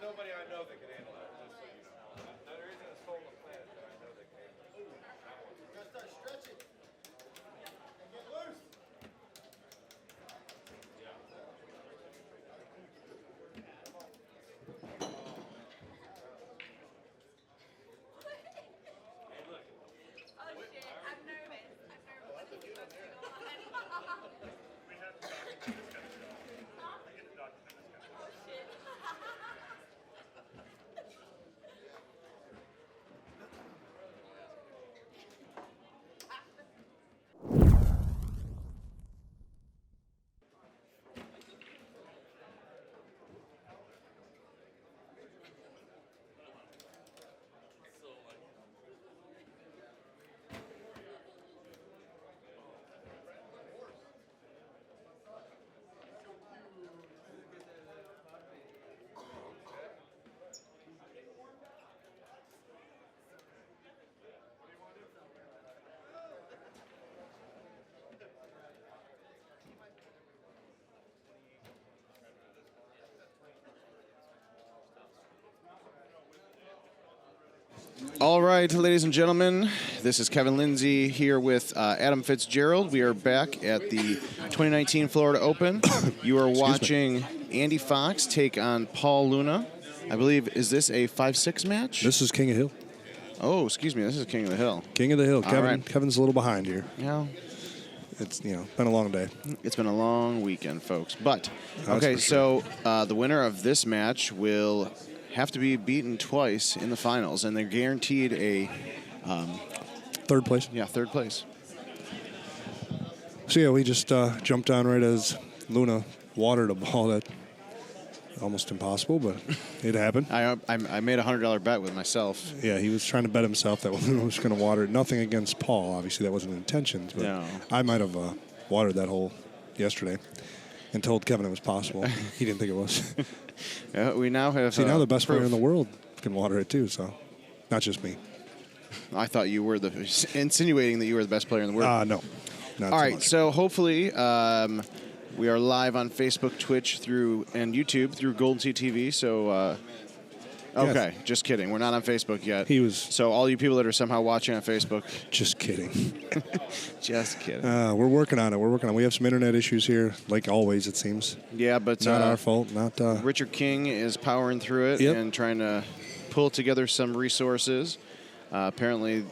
Nobody I know that can handle that. Just so you know. There isn't a soul on the planet that I know that can handle it. You gotta start stretching and get loose. All right, ladies and gentlemen, this is Kevin Lindsay here with Adam Fitzgerald. We are back at the 2019 Florida Open. You are watching Andy Fox take on Paul Luna. I believe, is this a 5-6 match? This is King of Hill. Oh, excuse me, this is King of the Hill. King of the Hill. Kevin. Right. Kevin's a little behind here. Yeah. It's, been a long day. It's been a long weekend, folks. But, okay, so the winner of this match will have to be beaten twice in the finals, and they're guaranteed a... third place? Yeah, third place. So, yeah, we just jumped on right as Luna watered a ball that almost impossible, but it happened. I made a $100 bet with myself. Yeah, he was trying to bet himself that Luna was going to water it. Nothing against Paul. Obviously, that wasn't intentions, but no. I might have watered that hole yesterday and told Kevin it was possible. He didn't think it was. Yeah, we now have... See, now the best player in the world can water it too, so not just me. I thought you were insinuating that you were the best player in the world. No. Not All right, much. so hopefully we are live on Facebook, Twitch, and YouTube through GoldenTeeTV. So, okay, yes. Just kidding. We're not on Facebook yet. So all you people that are somehow watching on Facebook. Just kidding. Just kidding. We're working on it. We have some internet issues here, like always, it seems. Yeah, but not our fault. Richard King is powering through it and trying to pull together some resources. Apparently,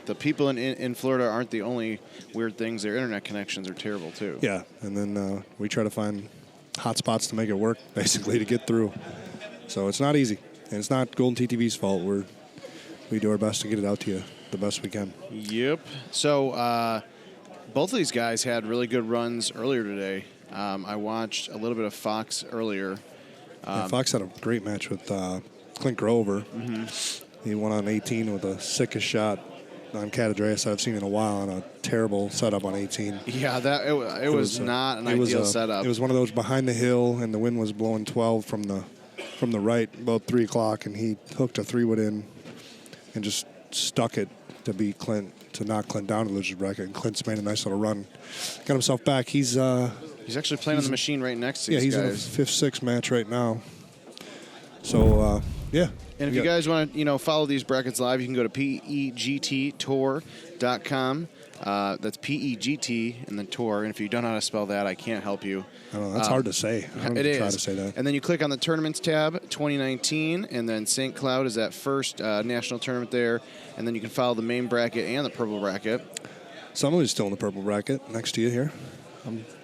the people in Florida aren't the only weird things. Their internet connections are terrible, too. Yeah, and then we try to find hot spots to make it work, basically, to get through. So it's not easy. And it's not GoldenTeeTV's fault. We do our best to get it out to you the best we can. Yep. So both of these guys had really good runs earlier today. I watched a little bit of Fox earlier. Fox had a great match with Clint Grover. He won on 18 with the sickest shot on Catadreas I've seen in a while on a terrible setup on 18. Yeah, it was not an ideal setup. It was one of those behind the hill, and the wind was blowing 12 from the right, about 3 o'clock, and he hooked a 3-wood in and just stuck it to beat Clint, to knock Clint down to the loser's bracket. And Clint's made a nice little run, got himself back. He's actually playing on the machine right next to these he's guys. in a 5th-6 match right now. So yeah. And if you guys want to, follow these brackets live, you can go to PEGTTour.com. That's PEGT and then Tour. And if you don't know how to spell that, I can't help you. I don't know, that's hard to say. It is. Try to say that. And then you click on the Tournaments tab, 2019, and then St. Cloud is that first national tournament there. And then you can follow the main bracket and the purple bracket. Somebody's still in the purple bracket next to you here.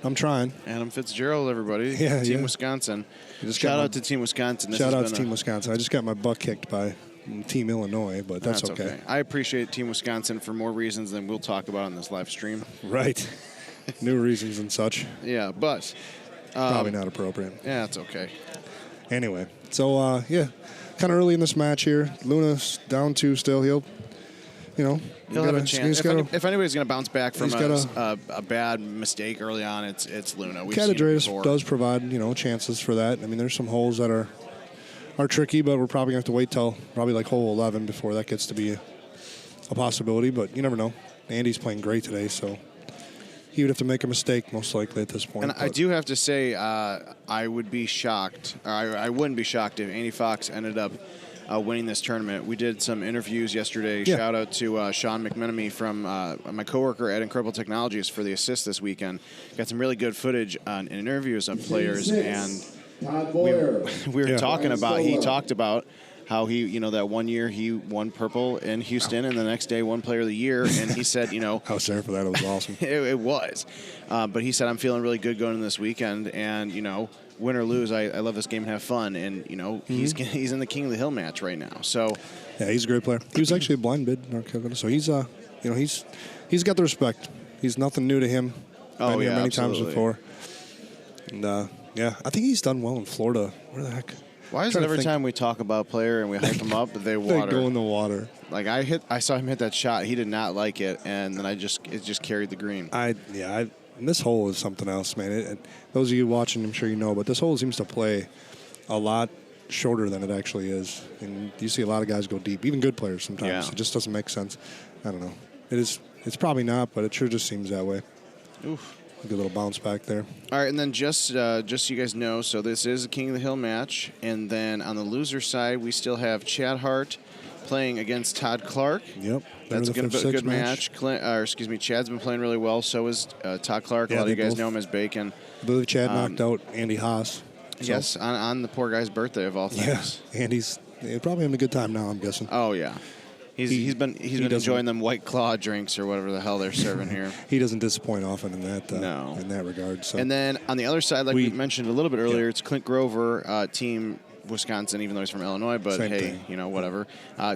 I'm trying. Adam Fitzgerald, everybody. Yeah, Team yeah. Wisconsin. Shout out to Team Wisconsin. Shout out to Team Wisconsin. I just got my butt kicked by Team Illinois, but that's okay. I appreciate Team Wisconsin for more reasons than we'll talk about on this live stream. Right. New reasons and such. Yeah, but probably not appropriate. Yeah, it's okay. Anyway, so yeah, kind of early in this match here. Luna's down 2 still. He'll have a chance. If anybody's going to bounce back from a bad mistake early on, it's Luna. Catadreas does provide chances for that. I mean, there's some holes that are tricky, but we're probably going to have to wait till probably like hole 11 before that gets to be a possibility. But you never know. Andy's playing great today, so he would have to make a mistake most likely at this point. And I do have to say, I would be shocked, or I wouldn't be shocked if Andy Fox ended up winning this tournament. We did some interviews yesterday. Yeah. Shout out to Sean McMenemy from my coworker at Incredible Technologies for the assist this weekend. Got some really good footage on interviews of players, and we were talking about. He talked about how he, that one year he won purple in Houston, and the next day won Player of the Year, and he said, I was there for that. It was awesome. it was, but he said, I'm feeling really good going into this weekend, and win or lose, I love this game and have fun, and he's in the King of the Hill match right now. So yeah, he's a great player. He was actually a blind bid in North Carolina, so he's he's got the respect. He's nothing new to him. Been here many times before, and yeah, I think he's done well in Florida. Where the heck? Why is it every time we talk about a player and we hype him up, they go in the water? Like I saw him hit that shot. He did not like it, and then it just carried the green. And this hole is something else, man. Those of you watching, I'm sure you know, but this hole seems to play a lot shorter than it actually is. And you see a lot of guys go deep, even good players sometimes. Yeah. It just doesn't make sense. I don't know. It's probably not, but it sure just seems that way. Oof. A good little bounce back there. All right, and then just so you guys know, so this is a King of the Hill match. And then on the loser side, we still have Chad Hart playing against Todd Clark. Yep. That's going to be a good match. Chad's been playing really well. So is Todd Clark. Yeah, a lot of you guys know him as Bacon. I believe Chad knocked out Andy Haas. So. Yes, on the poor guy's birthday of all things. Yeah, Andy's probably having a good time now, I'm guessing. Oh, yeah. He's been enjoying them White Claw drinks or whatever the hell they're serving here. He doesn't disappoint often in that regard. So. And then on the other side, like we mentioned a little bit earlier, it's Clint Grover, Team Wisconsin, even though he's from Illinois, but Same hey, thing. whatever.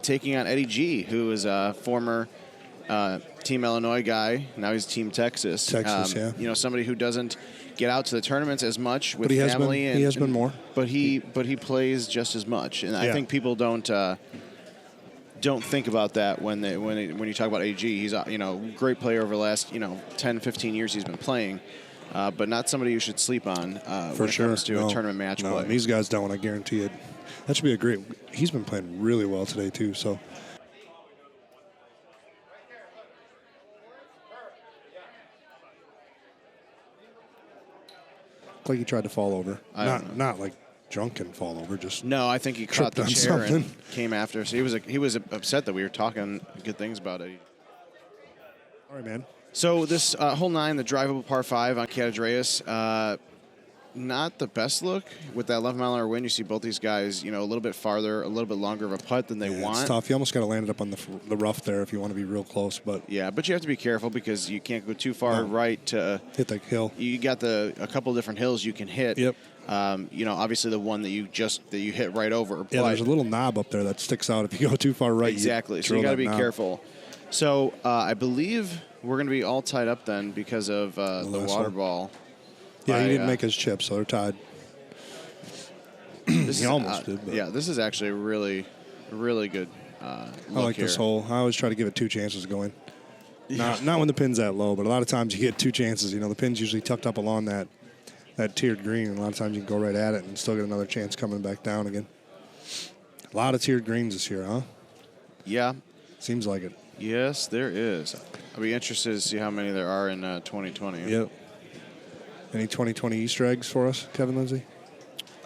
Taking on Eddie G, who is a former Team Illinois guy. Now he's Team Texas. Yeah. Somebody who doesn't get out to the tournaments as much with family. He has been more. But he plays just as much, and I think people don't think about that when you talk about AG. He's a great player over the last 10, 15 years he's been playing, but not somebody you should sleep on when it comes to a tournament match play. These guys don't. I guarantee it. That should be a great. He's been playing really well today too. So. Like he tried to fall over. Not like drunken fall over. Just no. I think he caught the chair and came after. So he was upset that we were talking good things about it. All right, man. So this hole 9, the drivable par 5 on Catadreas, not the best look with that 11-mile-an-hour wind. You see both these guys, a little bit farther, a little bit longer of a putt than they want. It's tough. You almost got to land it up on the rough there if you want to be real close. But yeah, but you have to be careful because you can't go too far right to hit the hill. You got a couple of different hills you can hit. Yep. Obviously the one that you hit right over. Yeah, there's a little knob up there that sticks out if you go too far right. Exactly. So you got to be careful. So I believe we're going to be all tied up then because of the water ball. Yeah, he didn't make his chip, so they're tied. He almost did. But. Yeah, this is actually a really, really good I like this hole. I always try to give it 2 chances going. Yeah. Not when the pin's that low, but a lot of times you get 2 chances. The pin's usually tucked up along that tiered green, and a lot of times you can go right at it and still get another chance coming back down again. A lot of tiered greens this year, huh? Yeah. Seems like it. Yes, there is. I'll be interested to see how many there are in 2020. Yep. Any 2020 Easter eggs for us, Kevin Lindsay?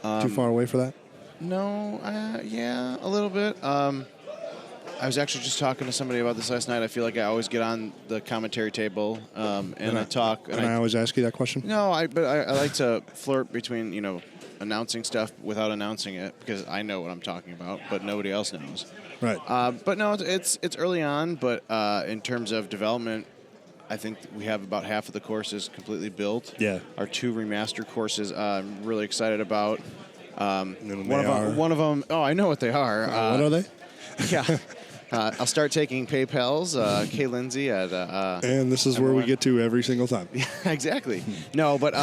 Too far away for that? No, yeah, a little bit. I was actually just talking to somebody about this last night. I feel like I always get on the commentary table and I talk. And I always ask you that question? No, but I like to flirt between, announcing stuff without announcing it because I know what I'm talking about, but nobody else knows. Right. But no, it's early on, but in terms of development, I think we have about half of the courses completely built. Yeah. Our 2 remastered courses I'm really excited about. One of them, oh, I know what they are. What are they? Yeah. I'll start taking PayPals, Kay Lindsay at... and this is where we get to every single time. Yeah, exactly. No, but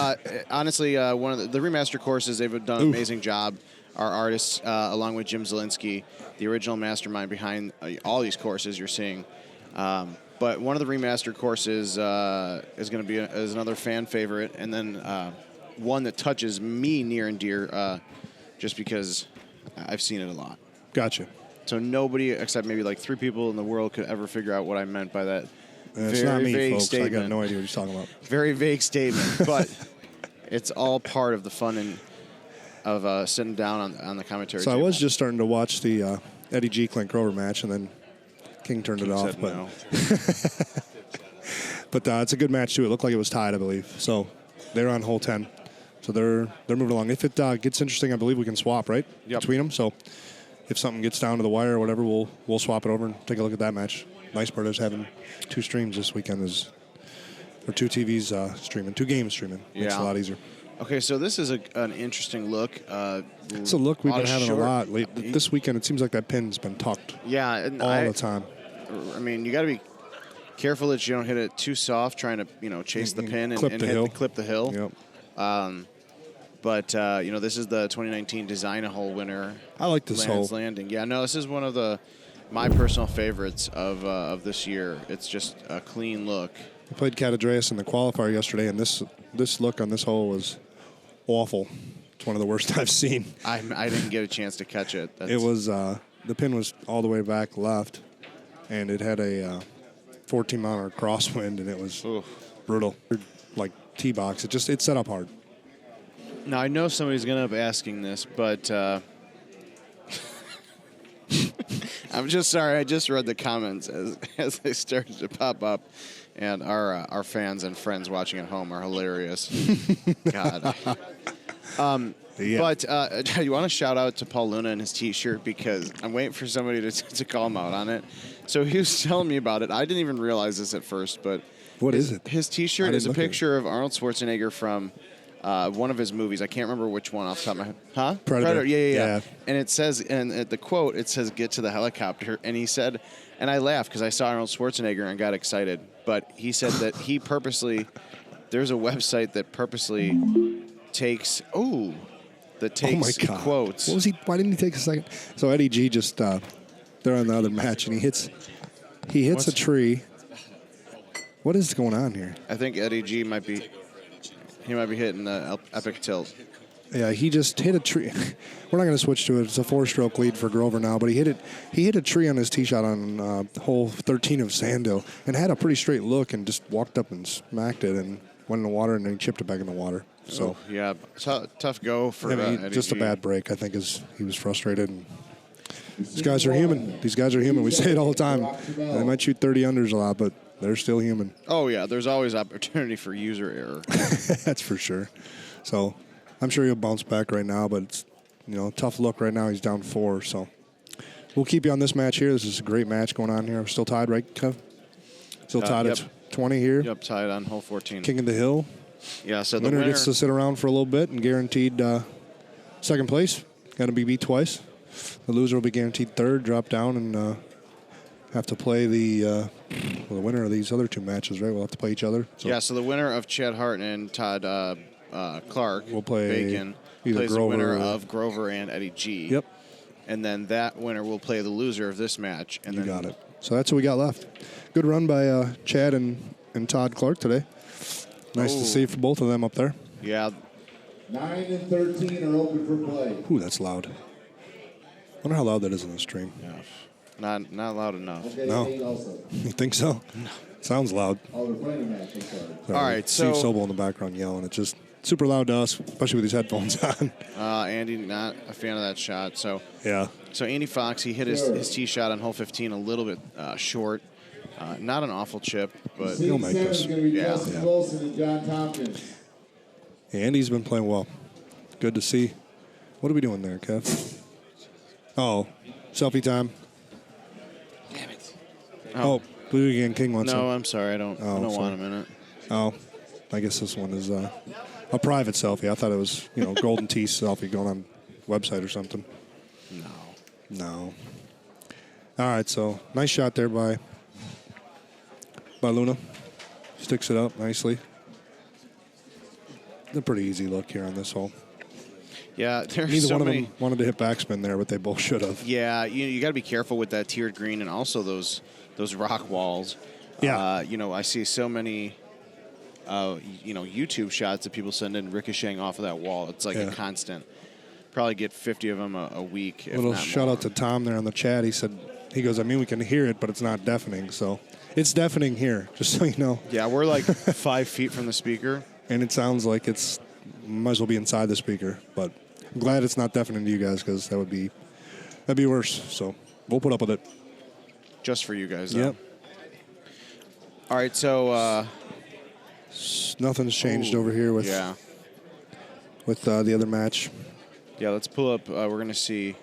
honestly, one of the remaster courses, they've done an amazing job. Our artists, along with Jim Zielinski, the original mastermind behind all these courses you're seeing. But one of the remastered courses is going to be is another fan favorite, and then one that touches me near and dear just because I've seen it a lot. Gotcha. So nobody except maybe like 3 people in the world could ever figure out what I meant by that It's very not me, vague folks. statement. I got no idea what you're talking about. Very vague statement, but it's all part of the fun of sitting down on the commentary So table. I was just starting to watch the Eddie G. Clint Grover match, and then King turned it off. Said But no. but it's a good match too. It looked like it was tied, I believe. So they're on hole 10. So they're moving along. If it gets interesting, I believe we can swap right between them. So if something gets down to the wire or whatever, we'll swap it over and take a look at that match. Nice part is having 2 streams this weekend or 2 TVs streaming, 2 games streaming. Makes it a lot easier. Okay, so this is an interesting look. It's a look we've been having a lot lately. This weekend, it seems like that pin's been tucked. Yeah, and all the time. I mean, you got to be careful that you don't hit it too soft, trying to chase the pin and clip the hill. Yep. But this is the 2019 Design a Hole winner. I like this hole. Landing. Yeah, no, this is one of my personal favorites of this year. It's just a clean look. I played Cat Andreas in the qualifier yesterday, and this look on this hole was awful. It's one of the worst I've seen. I didn't get a chance to catch it. It was the pin was all the way back left, and it had a 14-mile crosswind, and it was brutal. Like tee box, it set up hard. Now I know somebody's gonna be asking this, but I'm just sorry. I just read the comments as they started to pop up. And our fans and friends watching at home are hilarious. God. Yeah. But you want to shout out to Paul Luna and his T-shirt because I'm waiting for somebody to call him out on it. So he was telling me about it. I didn't even realize this at first, but what is it? His T-shirt is a picture of Arnold Schwarzenegger from one of his movies. I can't remember which one off the top of my head. Huh? Predator. Yeah. And it says, and at the quote, it says, "Get to the helicopter." And he said, and I laughed because I saw Arnold Schwarzenegger and got excited. But he said that he purposely, there's a website that purposely takes quotes. What was he? Why didn't he take a second? So Eddie G just they're on the other match, and he hits a tree. What is going on here? I think Eddie G might be hitting the epic tilt. Yeah, he just hit a tree. We're not going to switch to it. It's a 4-stroke lead for Grover now, but he hit a tree on his tee shot on hole 13 of Sandhill and had a pretty straight look and just walked up and smacked it and went in the water and then he chipped it back in the water. So yeah, tough go for Eddie just G. a bad break. I think he was frustrated. And these guys are human. We say it all the time. They might shoot 30 unders a lot, but they're still human. Oh yeah, there's always opportunity for user error. That's for sure. So I'm sure he'll bounce back right now, but it's tough look right now. He's down 4, so we'll keep you on this match here. This is a great match going on here. We're still tied, right, Kev? Still tied at 20 here. Yep, tied on hole 14. King of the Hill. Yeah, so the winner gets to sit around for a little bit and guaranteed second place. Got to be beat twice. The loser will be guaranteed third, drop down, and have to play the winner of these other 2 matches, right? We'll have to play each other. So. Yeah, so the winner of Chad Hart and Todd Clark, we'll play Bacon, plays Grover the winner of Grover and Eddie G. Yep. and then that winner will play the loser of this match. And You then got it. So that's what we got left. Good run by Chad and Todd Clark today. Nice to see for both of them up there. Yeah. 9 and 13 are open for play. Ooh, that's loud. Wonder how loud that is in the stream. Yeah. Not loud enough. Okay, No. 8 also. You think so? No. Sounds loud. Oh, they're playing a match. I'm sorry. Sorry. All right, so Steve Sobel in the background yelling. It's just super loud to us, especially with these headphones on. Andy, not a fan of that shot. So Yeah. So Andy Fox, he hit his tee shot on hole 15 a little bit short. Not an awful chip, but He'll make this. Is going to be Yeah. Justin Wilson and John Tompkins. Yeah, Andy's been playing well. Good to see. What are we doing there, Kev? Oh, selfie time. damn it. Oh, Blue Again King wants No, it. I'm sorry. I don't sorry. want him in it. Oh, I guess this one is a private selfie. I thought it was, Golden Tee selfie going on website or something. No. All right, so nice shot there by Luna. Sticks it up nicely. A pretty easy look here on this hole. Yeah, there's Neither so one many. of them wanted to hit backspin there, but they both should have. Yeah, you got to be careful with that tiered green and also those rock walls. Yeah. I see so many, YouTube shots that people send in ricocheting off of that wall. It's like a constant. Probably get 50 of them a week. If Little not shout more. out to Tom there on the chat. He goes, we can hear it, but it's not deafening. So it's deafening here, just so you know. Yeah, we're like 5 feet from the speaker. And it sounds like might as well be inside the speaker. But I'm glad it's not deafening to you guys because that'd be worse. So we'll put up with it. Just for you guys, though. Yep. All right, so Nothing's changed over here with the other match. Yeah, let's pull up. We're going to see.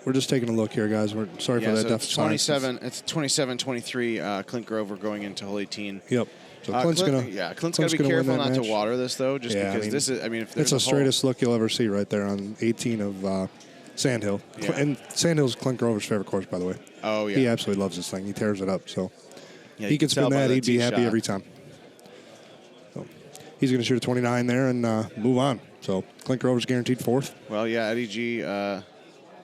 We're just taking a look here, guys. We're sorry for that So deaf it's silence. 27. It's 27-23. Clint Grover going into hole 18. Yep. So Clint's gonna got to be gonna win careful that not to match. water this though, just Yeah, because I mean, this is. I mean, if there's It's the a hole- straightest look you'll ever see right there on 18 of Sandhill. Yeah. And Sandhill's Clint Grover's favorite course, by the way. Oh yeah. He absolutely loves this thing. He tears it up. So Yeah, he you can could tell spin by that. the He'd be tee happy shot. every time. So he's going to shoot a 29 there and move on. So Clint Grover's guaranteed fourth. Well, yeah, Eddie G.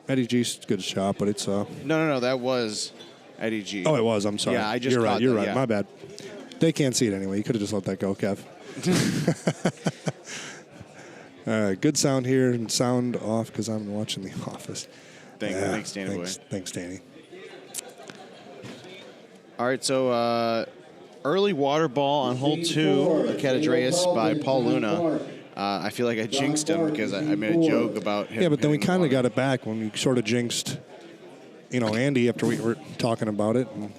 Eddie G's a good shot, but it's No, that was Eddie G. Oh, it was. I'm sorry. Yeah, I just You're right. caught You're that, right. yeah. My bad. They can't see it anyway. You could have just let that go, Kev. All right. Good sound here and sound off because I'm watching The Office. Thanks, Danny boy. Thanks, Danny. All right, so early water ball on hole 2, Catadreus by Paul Luna. I feel like I jinxed him because I made a joke about him. Yeah, but then we hitting the kind of water. got it back when we sort of jinxed, Andy after we were talking about it. And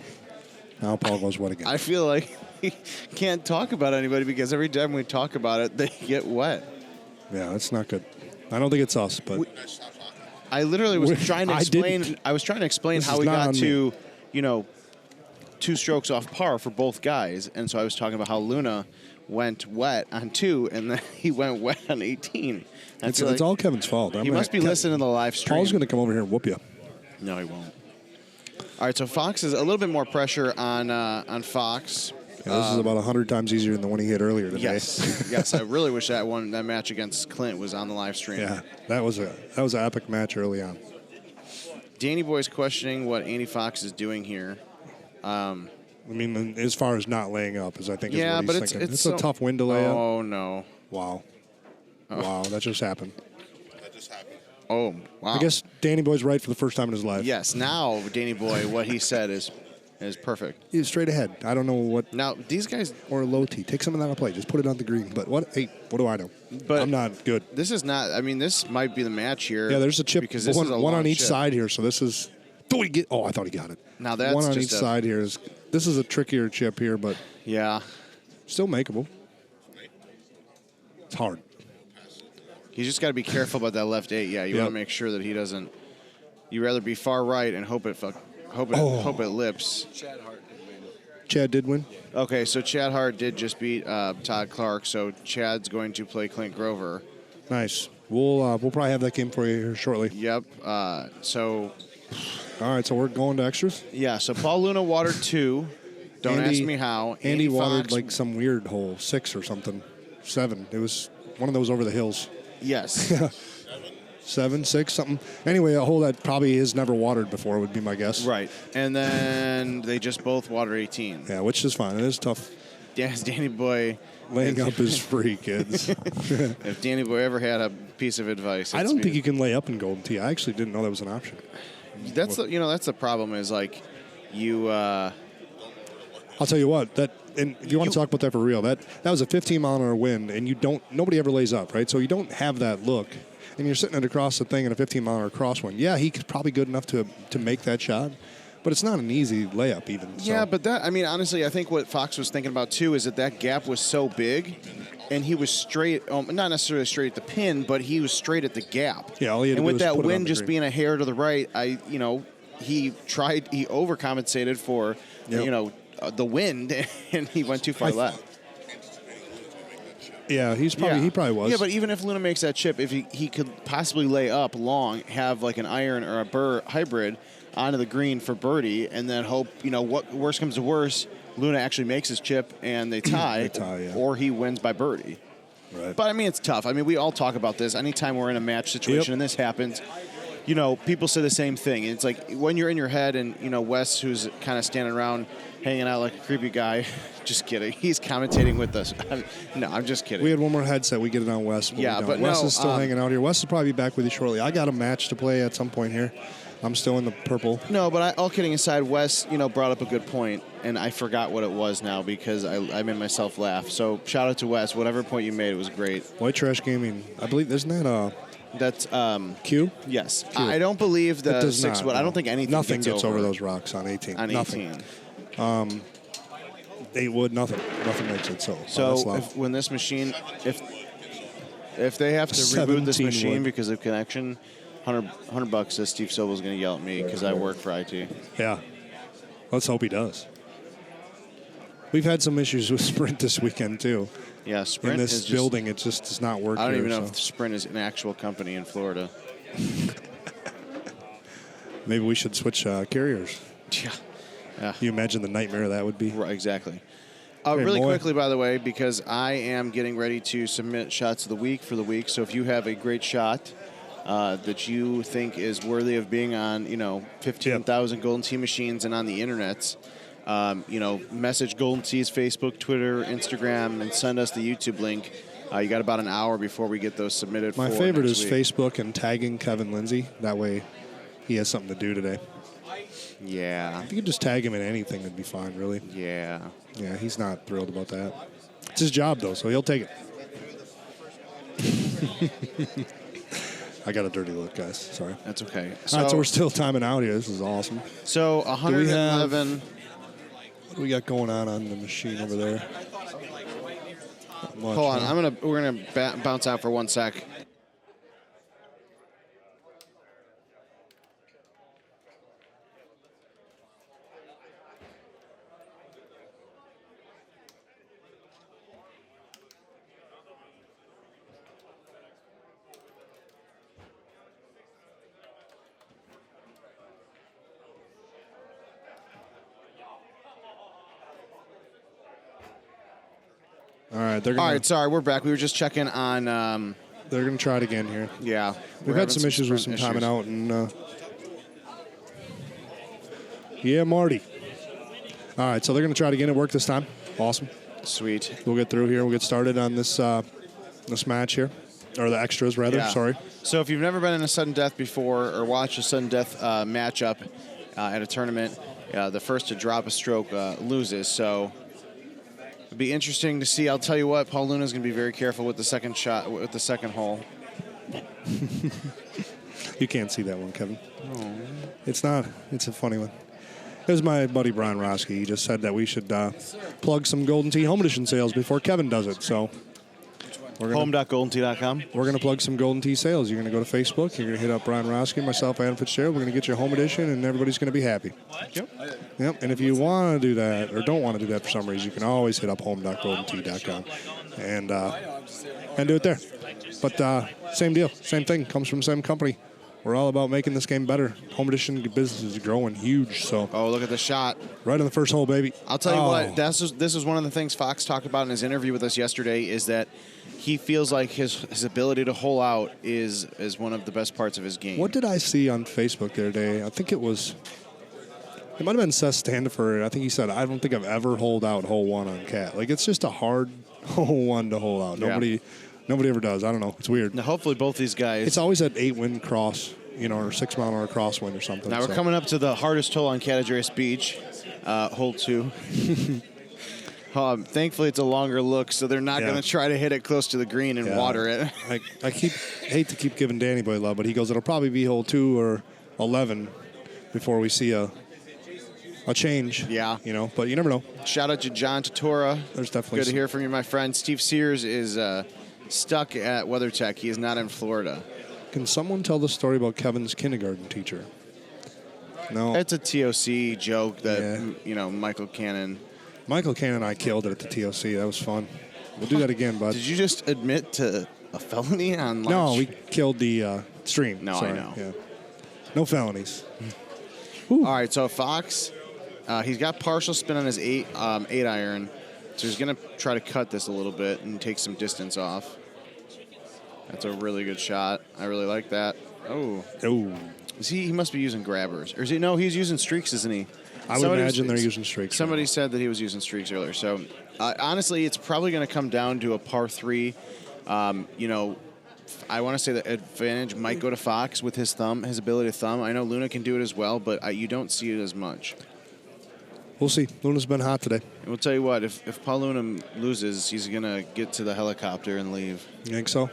now Paul goes, what again? I feel like he can't talk about anybody because every time we talk about it, they get wet. Yeah, that's not good. I don't think it's us, but I literally was trying to I explain. didn't. I was trying to explain This how is we not got on to, 2 strokes off par for both guys, and so I was talking about how Luna went wet on 2, and then he went wet on 18. I it's feel like all Kevin's fault. he must be listening to the live stream. Paul's going to come over here and whoop you. No, he won't. All right, so Fox is a little bit more pressure on Fox. Yeah, this is about 100 times easier than the one he hit earlier today. Yes. I really wish that match against Clint was on the live stream. Yeah, that was an epic match early on. Danny Boy's questioning what Andy Fox is doing here. I mean, as far as not laying up, is I think is Yeah, what but he's thinking. it's a so- tough win to lay up. Oh no! Wow, wow, that just happened. Oh wow! I guess Danny Boy's right for the first time in his life. Yes. Now, Danny Boy, what he said is perfect. He's straight ahead. I don't know what. Now these guys. Or a low tee. Take some of that on a plate. Just put it on the green. But what? Hey, what do I know? But I'm not good. This is not. I mean, this might be the match here. Yeah, there's a chip. because this one is a on long each chip. side here. So this is. Oh, I thought he got it. Now that's one on just each a- side here. This is a trickier chip here, but Yeah. still makeable. It's hard. He's just got to be careful about that left 8. Yeah, you Yep. want to make sure that he doesn't. You rather be far right and hope it lips. Chad did win. Okay, so Chad Hart did just beat Todd Clark, so Chad's going to play Clint Grover. Nice. We'll probably have that game for you here shortly. Yep. So All right, so we're going to extras. yeah, so Paul Luna watered 2. Don't ask me how. Andy watered Fox- like some weird hole, 6 or something, 7. It was one of those over the hills. Yes. 7, 6, something. Anyway, a hole that probably is never watered before would be my guess. Right. And then they just both water 18. Yeah, which is fine. It is tough. Yes, Danny Boy. Laying up is free, kids. If Danny Boy ever had a piece of advice, I don't think you can lay up in Golden Tee. I actually didn't know that was an option. That's the problem is like you. I'll tell you what, and if you want to talk about that for real, that was a 15-mile-an-hour wind, and nobody ever lays up, right? So you don't have that look, and you're sitting across the thing in a 15-mile-an-hour crosswind. Yeah, he's probably good enough to make that shot, but it's not an easy layup even. So. Yeah, but honestly, I think what Fox was thinking about too is that gap was so big, and he was straight, not necessarily straight at the pin, but he was straight at the gap. Yeah, all he had to and do with was that put it on wind the just green. being a hair to the right, he overcompensated for, the wind, and he went too far left. Yeah, he probably was. Yeah, but even if Luna makes that chip, if he could possibly lay up long, have like an iron or a burr hybrid onto the green for birdie, and then hope, what worst comes to worst, Luna actually makes his chip and they tie, yeah. or he wins by birdie. Right. But it's tough. We all talk about this. Anytime we're in a match situation and this happens, people say the same thing. It's like when you're in your head and, Wes, who's kind of standing around hanging out like a creepy guy, just kidding. He's commentating with us. No, I'm just kidding. We had one more headset. We get it on Wes. Yeah, but Wes no, is still hanging out here. Wes will probably be back with you shortly. I got a match to play at some point here. I'm still in the purple. No, but all kidding aside, Wes, brought up a good point, and I forgot what it was now because I made myself laugh. So shout out to Wes. Whatever point you made, it was great. White Trash Gaming. I believe, isn't that That's Q? Yes. Q. I don't believe the It does 6 not, wood. I no. don't think anything Nothing gets over those rocks on 18. On Nothing. 18. 8 wood, nothing. Nothing makes it so. So when this machine, if they have to reboot this 17 machine wood. because of connection, $100 says Steve Sobel's going to yell at me because I work for IT. Yeah. Let's hope he does. We've had some issues with Sprint this weekend, too. Yeah, Sprint in this is building, it just does not work. I don't here, even know so. if Sprint is an actual company in Florida. Maybe we should switch carriers. Yeah. You imagine the nightmare that would be? Right, exactly. Hey, Really Moy. quickly, by the way, because I am getting ready to submit shots of the week for the week. So if you have a great shot that you think is worthy of being on, 15,000 Golden Tee machines and on the internets, message Golden Tee's Facebook, Twitter, Instagram, and send us the YouTube link. You got about an hour before we get those submitted. My for favorite next is week. Facebook and tagging Kevin Lindsay. That way he has something to do today. Yeah. If you could just tag him in anything, it'd be fine, really. Yeah. Yeah, he's not thrilled about that. It's his job, though, so he'll take it. I got a dirty look, guys. Sorry. That's okay. All right, so we're still timing out here. This is awesome. So 111. What do we got going on the machine over there? Not much, Hold on. huh? We're gonna bounce out for 1 sec. All right, All right, sorry, we're back. We were just checking on. They're gonna try it again here. Yeah, We've had some issues with some timing out, and yeah, Marty. All right, so they're gonna try it again. It worked this time. Awesome. Sweet. We'll get through here. We'll get started on this this match here, or the extras rather. Yeah. Sorry. So if you've never been in a sudden death before or watched a sudden death matchup at a tournament, the first to drop a stroke loses. So it'd be interesting to see. I'll tell you what, Paul Luna's going to be very careful with the second shot, with the second hole. You can't see that one, Kevin. It's not. It's a funny one. It was my buddy Brian Roski. He just said that we should plug some Golden Tee home edition sales before Kevin does it. So Home.GoldenTee.com. we're going to plug some Golden Tee sales. You're going to go to Facebook. You're going to hit up Brian Roski, myself, Adam Fitzgerald. We're going to get your home edition, and everybody's going to be happy. Yep. And if you want to do that or don't want to do that for some reason, you can always hit up home.GoldenTee.com and do it there. But same deal. Same thing. Comes from the same company. We're all about making this game better. Home edition business is growing huge. So Oh, look at the shot. right on the first hole, baby. I'll tell you what, this is one of the things Fox talked about in his interview with us yesterday is that he feels like his ability to hole out is one of the best parts of his game. What did I see on Facebook the other day? I think it might have been Seth Standifer. I think he said, I don't think I've ever holed out hole 1 on cat. Like, it's just a hard hole 1 to hole out. Yeah. Nobody ever does. I don't know. It's weird. Now, hopefully both these guys. It's always at 8-wind cross, or 6 mile an hour crosswind or something. Now we're coming up to the hardest hole on Catadreas Beach, hole 2. Thankfully, it's a longer look, so they're not going to try to hit it close to the green and water it. I hate to keep giving Danny Boy love, but he goes, it'll probably be hole 2 or 11 before we see a change. Yeah. But you never know. Shout out to John Tatora. There's definitely good to hear from you, my friend. Steve Sears is stuck at WeatherTech. He is not in Florida. Can someone tell the story about Kevin's kindergarten teacher? No. It's a TOC joke that, Michael Cannon. Michael Cannon and I killed it at the TOC. That was fun. We'll do that again, bud. Did you just admit to a felony on lunch? No, we killed the stream. No, Sorry. I know. Yeah. No felonies. All right, so Fox, he's got partial spin on his 8 iron, so he's going to try to cut this a little bit and take some distance off. That's a really good shot. I really like that. Oh. He must be using grabbers. Or is he? No, he's using streaks, isn't he? I would imagine they're using streaks. Somebody said that he was using streaks earlier. So, honestly, it's probably going to come down to a par 3. I want to say the advantage might go to Fox with his ability to thumb. I know Luna can do it as well, but you don't see it as much. We'll see. Luna's been hot today. And we'll tell you what, if Paul Luna loses, he's going to get to the helicopter and leave. You think so?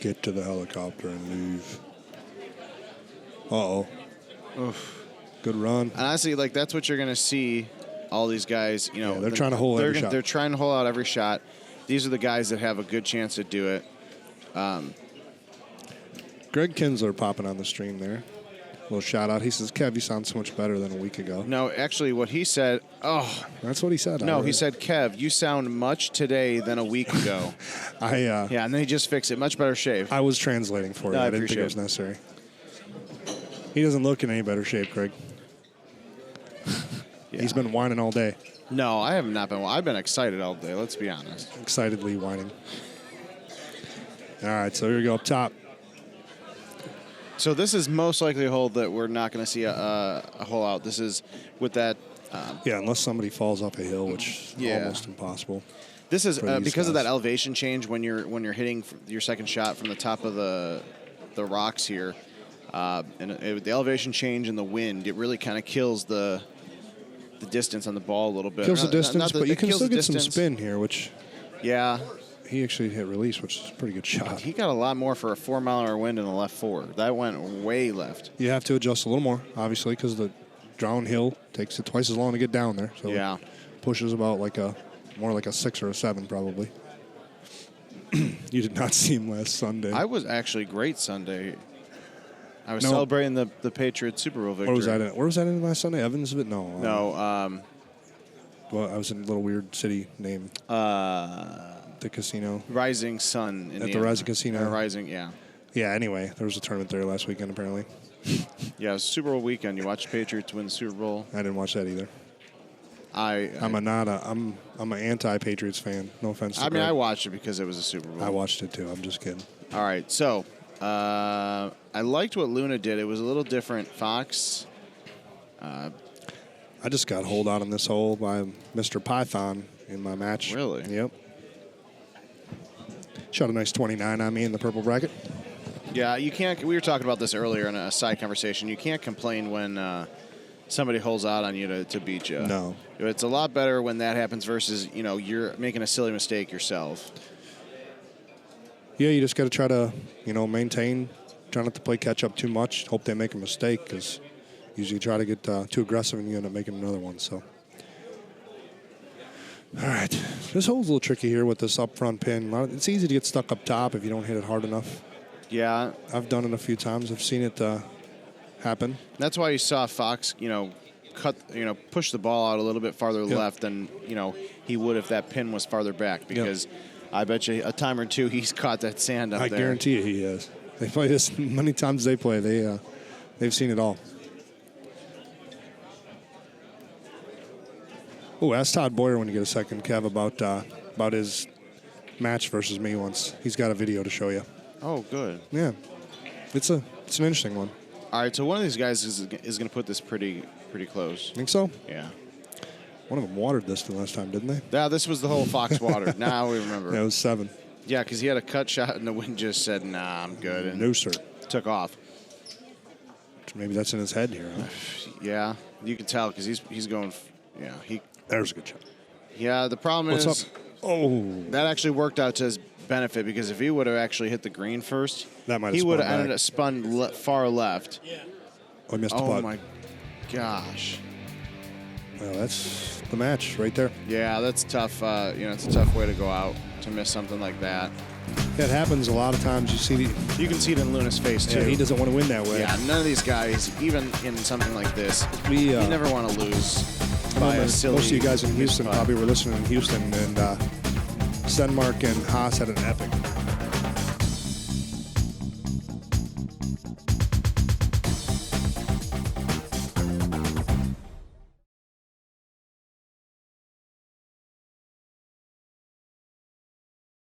Get to the helicopter and leave. Uh-oh. Oof. Good run. And honestly, that's what you're going to see all these guys, they're trying to hold every shot. They're trying to hold out every shot. These are the guys that have a good chance to do it. Greg Kinsler popping on the stream there. A little shout out. He says, Kev, you sound so much better than a week ago. No, actually, what he said, that's what he said. No, he said, Kev, you sound much today than a week ago. Yeah, and then he just fixed it. Much better shape. I was translating for you. I didn't think it was necessary. He doesn't look in any better shape, Craig. He's been whining all day. No, I have not been. I've been excited all day, let's be honest. Excitedly whining. All right, so here we go up top. So this is most likely a hole that we're not going to see a hole out. This is with that. Unless somebody falls up a hill, which is almost impossible. This is because of that elevation change when you're hitting your second shot from the top of the rocks here. The elevation change and the wind, it really kind of kills the distance on the ball a little bit. Kills the distance, but you can still get some spin here, which... Yeah. He actually hit release, which is a pretty good shot. He got a lot more for a 4-mile-an-hour wind in the left 4. That went way left. You have to adjust a little more, obviously, because the downhill takes it twice as long to get down there. So it pushes about more like a 6 or a 7, probably. You did not see him last Sunday. I was actually great Sunday. I was celebrating the Patriots Super Bowl victory. Where was that in last Sunday? Evansville? No. No. Well, I was in a little weird city name. The casino. Rising Sun. At the Rising Casino. Rising, yeah. Yeah, anyway, there was a tournament there last weekend, apparently. Yeah, it was Super Bowl weekend. You watched the Patriots win the Super Bowl. I didn't watch that either. I'm an anti-Patriots fan. No offense to Greg. I watched it because it was a Super Bowl. I watched it too. I'm just kidding. All right, so I liked what Luna did. It was a little different. Fox. I just got holed out on this hole by Mr. Python in my match. Really? Yep. Shot a nice 29 on me in the purple bracket. Yeah, you can't. We were talking about this earlier in a side conversation. You can't complain when somebody holds out on you to beat you. No. It's a lot better when that happens versus, you're making a silly mistake yourself. Yeah, you just got to try to, maintain, try not to play catch up too much. Hope they make a mistake because usually you try to get too aggressive and you end up making another one. So, all right, this hole's a little tricky here with this up front pin. It's easy to get stuck up top if you don't hit it hard enough. Yeah, I've done it a few times. I've seen it happen. That's why you saw Fox, push the ball out a little bit farther left than he would if that pin was farther back because. I bet you a time or two he's caught that sand up there. I guarantee you he has. They play this many times they play. They've seen it all. Oh, ask Todd Boyer when you get a second, Kev, about his match versus me once. He's got a video to show you. Oh, good. Yeah, it's an interesting one. All right, so one of these guys is going to put this pretty close. Think so? Yeah. One of them watered this the last time, didn't they? Yeah, this was the whole Fox water. Now we remember. Yeah, it was 7. Yeah, because he had a cut shot and the wind just said, "Nah, I'm good," and No, sir. took off. Maybe that's in his head here. Huh? Yeah, you can tell because he's going. Yeah, There's a good shot. Yeah, the problem What's is up? Oh, that actually worked out to his benefit because if he would have actually hit the green first, That might have he would have spun ended back. up spun far left. I missed the Oh putt. my gosh. Well, that's the match right there. Yeah, that's tough. It's a tough way to go out to miss something like that. That happens a lot of times. You see, You can see it in Luna's face too. yeah, he doesn't want to win that way. Yeah, none of these guys, even in something like this, We you never want to lose I by remember a silly. most of you guys in Houston putt. probably were listening in Houston, and Stenmark and Haas had an epic